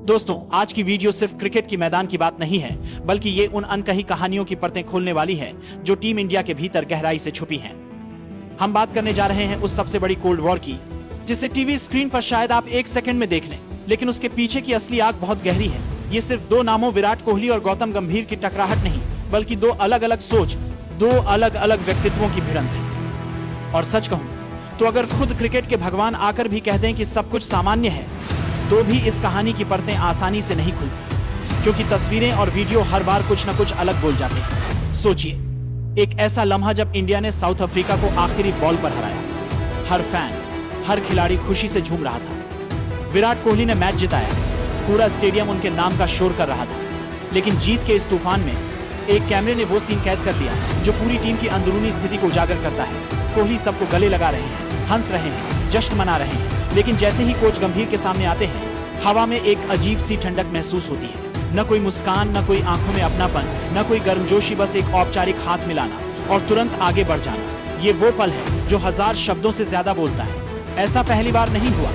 दोस्तों, आज की वीडियो सिर्फ क्रिकेट की मैदान की बात नहीं है, बल्कि ये उन अनकही कहानियों की परतें खोलने वाली है जो टीम इंडिया के भीतर गहराई से छुपी हैं। हम बात करने जा रहे हैं उस सबसे बड़ी कोल्ड वॉर की, जिसे टीवी स्क्रीन पर शायद आप एक सेकंड में देख लें, लेकिन उसके पीछे की असली आग बहुत गहरी है। ये सिर्फ दो नामों विराट कोहली और गौतम गंभीर की टकराहट नहीं, बल्कि दो अलग अलग सोच, दो अलग अलग व्यक्तित्वों की भिड़ंत है। और सच कहूं तो अगर खुद क्रिकेट के भगवान आकर भी कह दें कि सब कुछ सामान्य है, तो भी इस कहानी की परतें आसानी से नहीं खुलती, क्योंकि तस्वीरें और वीडियो हर बार कुछ न कुछ अलग बोल जाते हैं। सोचिए, एक ऐसा लम्हा जब इंडिया ने साउथ अफ्रीका को आखिरी बॉल पर हराया। हर फैन, हर खिलाड़ी खुशी से झूम रहा था। विराट कोहली ने मैच जिताया, पूरा स्टेडियम उनके नाम का शोर कर रहा था। लेकिन जीत के इस तूफान में एक कैमरे ने वो सीन कैद कर दिया जो पूरी टीम की अंदरूनी स्थिति को उजागर करता है। कोहली सबको गले लगा रहे हैं, हंस रहे हैं, जश्न मना रहे हैं, लेकिन जैसे ही कोच गंभीर के सामने आते हैं, हवा में एक अजीब सी ठंडक महसूस होती है। न कोई मुस्कान, न कोई आंखों में अपनापन, न कोई गर्मजोशी, बस एक औपचारिक हाथ मिलाना और तुरंत आगे बढ़ जाना। ये वो पल है जो हजार शब्दों से ज्यादा बोलता है। ऐसा पहली बार नहीं हुआ।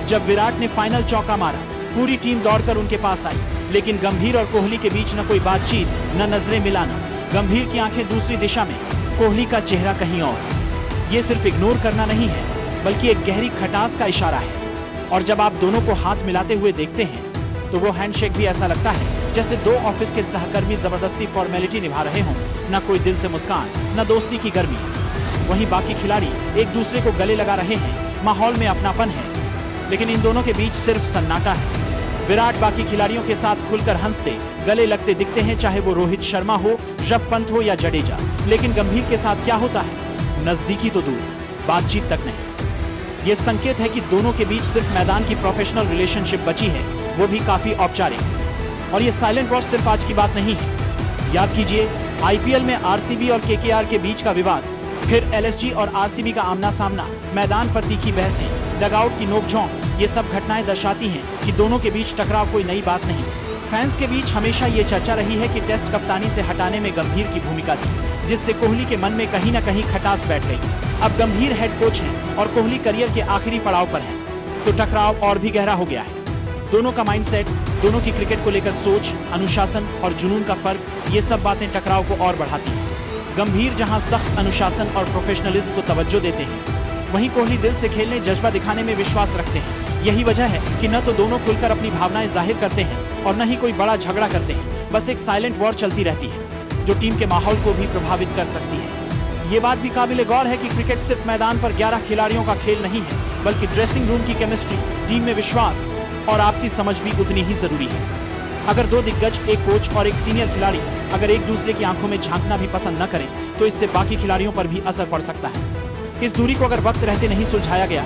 जब विराट ने फाइनल चौका मारा, पूरी टीम दौड़कर उनके पास आई, लेकिन गंभीर और कोहली के बीच न कोई बातचीत, न नजरें मिलाना। गंभीर की आंखें दूसरी दिशा में, कोहली का चेहरा कहीं और। ये सिर्फ इग्नोर करना नहीं है, बल्कि एक गहरी खटास का इशारा है। और जब आप दोनों को हाथ मिलाते हुए देखते हैं, तो वो हैंडशेक भी ऐसा लगता है जैसे दो ऑफिस के सहकर्मी जबरदस्ती फॉर्मेलिटी निभा रहे हों। न कोई दिल से मुस्कान, न दोस्ती की गर्मी। वहीं बाकी खिलाड़ी एक दूसरे को गले लगा रहे हैं, माहौल में अपनापन है, लेकिन इन दोनों के बीच सिर्फ सन्नाटा है। विराट बाकी खिलाड़ियों के साथ खुलकर हंसते, गले लगते दिखते हैं, चाहे वो रोहित शर्मा हो, ऋषभ पंत हो या जडेजा। लेकिन गंभीर के साथ क्या होता है? नजदीकी तो दूर, बातचीत तक नहीं। ये संकेत है कि दोनों के बीच सिर्फ मैदान की प्रोफेशनल रिलेशनशिप बची है, वो भी काफी औपचारिक। और ये साइलेंट वॉर सिर्फ आज की बात नहीं है। याद कीजिए, आईपीएल में आरसीबी और केकेआर के बीच का विवाद, फिर एलएसजी और आरसीबी का आमना सामना, मैदान पर तीखी बहसें, डगआउट की नोकझोंक, ये सब घटनाएं दर्शाती हैं कि दोनों के बीच टकराव कोई नई बात नहीं। फैंस के बीच हमेशा ये चर्चा रही है कि टेस्ट कप्तानी से हटाने में गंभीर की भूमिका थी, जिससे कोहली के मन में कहीं न कहीं खटास बैठ गई। अब गंभीर हेड कोच हैं और कोहली करियर के आखिरी पड़ाव पर है, तो टकराव और भी गहरा हो गया है। दोनों का माइंडसेट, दोनों की क्रिकेट को लेकर सोच, अनुशासन और जुनून का फर्क, ये सब बातें टकराव को और बढ़ाती हैं। गंभीर जहां सख्त अनुशासन और प्रोफेशनलिज्म को तवज्जो देते हैं, वहीं कोहली दिल से खेलने, जज्बा दिखाने में विश्वास रखते हैं। यही वजह है कि न तो दोनों खुलकर अपनी भावनाएं जाहिर करते हैं और न ही कोई बड़ा झगड़ा करते हैं। बस एक साइलेंट वॉर चलती रहती है, जो टीम के माहौल को भी प्रभावित कर सकती है। ये बात भी काबिले गौर है कि क्रिकेट सिर्फ मैदान पर 11 खिलाड़ियों का खेल नहीं है, बल्कि ड्रेसिंग रूम की केमिस्ट्री, टीम में विश्वास और आपसी समझ भी उतनी ही जरूरी है। अगर दो दिग्गज, एक कोच और एक सीनियर खिलाड़ी, अगर एक दूसरे की आंखों में झांकना भी पसंद न करें, तो इससे बाकी खिलाड़ियों पर भी असर पड़ सकता है। इस दूरी को अगर वक्त रहते नहीं सुलझाया गया,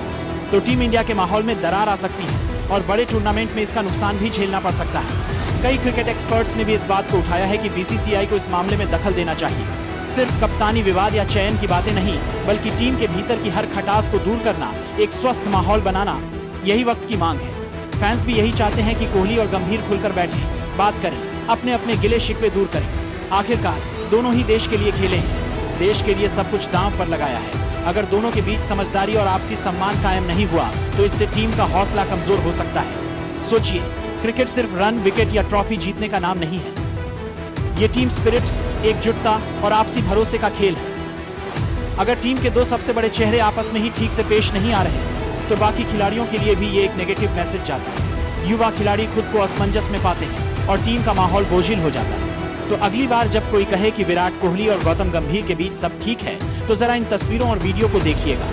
तो टीम इंडिया के माहौल में दरार आ सकती है और बड़े टूर्नामेंट में इसका नुकसान भी झेलना पड़ सकता है। कई क्रिकेट एक्सपर्ट्स ने भी इस बात को उठाया है कि बीसीसीआई को इस मामले में दखल देना चाहिए। सिर्फ कप्तानी विवाद या चयन की बातें नहीं, बल्कि टीम के भीतर की हर खटास को दूर करना, एक स्वस्थ माहौल बनाना, यही वक्त की मांग है। फैंस भी यही चाहते हैं कि कोहली और गंभीर खुलकर बैठें, बात करें, अपने अपने गिले शिकवे दूर करें। आखिरकार दोनों ही देश के लिए खेले हैं, देश के लिए सब कुछ दांव पर लगाया है। अगर दोनों के बीच समझदारी और आपसी सम्मान कायम नहीं हुआ, तो इससे टीम का हौसला कमजोर हो सकता है। सोचिए, क्रिकेट सिर्फ रन, विकेट या ट्रॉफी जीतने का नाम नहीं है। ये टीम स्पिरिट, एकजुटता और आपसी भरोसे का खेल है। अगर टीम के दो सबसे बड़े चेहरे आपस में ही ठीक से पेश नहीं आ रहे, तो बाकी खिलाड़ियों के लिए भी ये एक नेगेटिव मैसेज जाता है। युवा खिलाड़ी खुद को असमंजस में पाते हैं और टीम का माहौल बोझिल हो जाता है। तो अगली बार जब कोई कहे कि विराट कोहली और गौतम गंभीर के बीच सब ठीक है, तो जरा इन तस्वीरों और वीडियो को देखिएगा।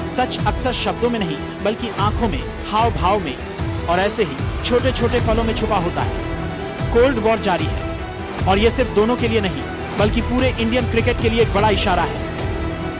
सच अक्सर शब्दों में नहीं, बल्कि आंखों में, हाव भाव में और ऐसे ही छोटे छोटे पलों में छुपा होता है। कोल्ड वॉर जारी है, और ये सिर्फ दोनों के लिए नहीं, बल्कि पूरे इंडियन क्रिकेट के लिए एक बड़ा इशारा है।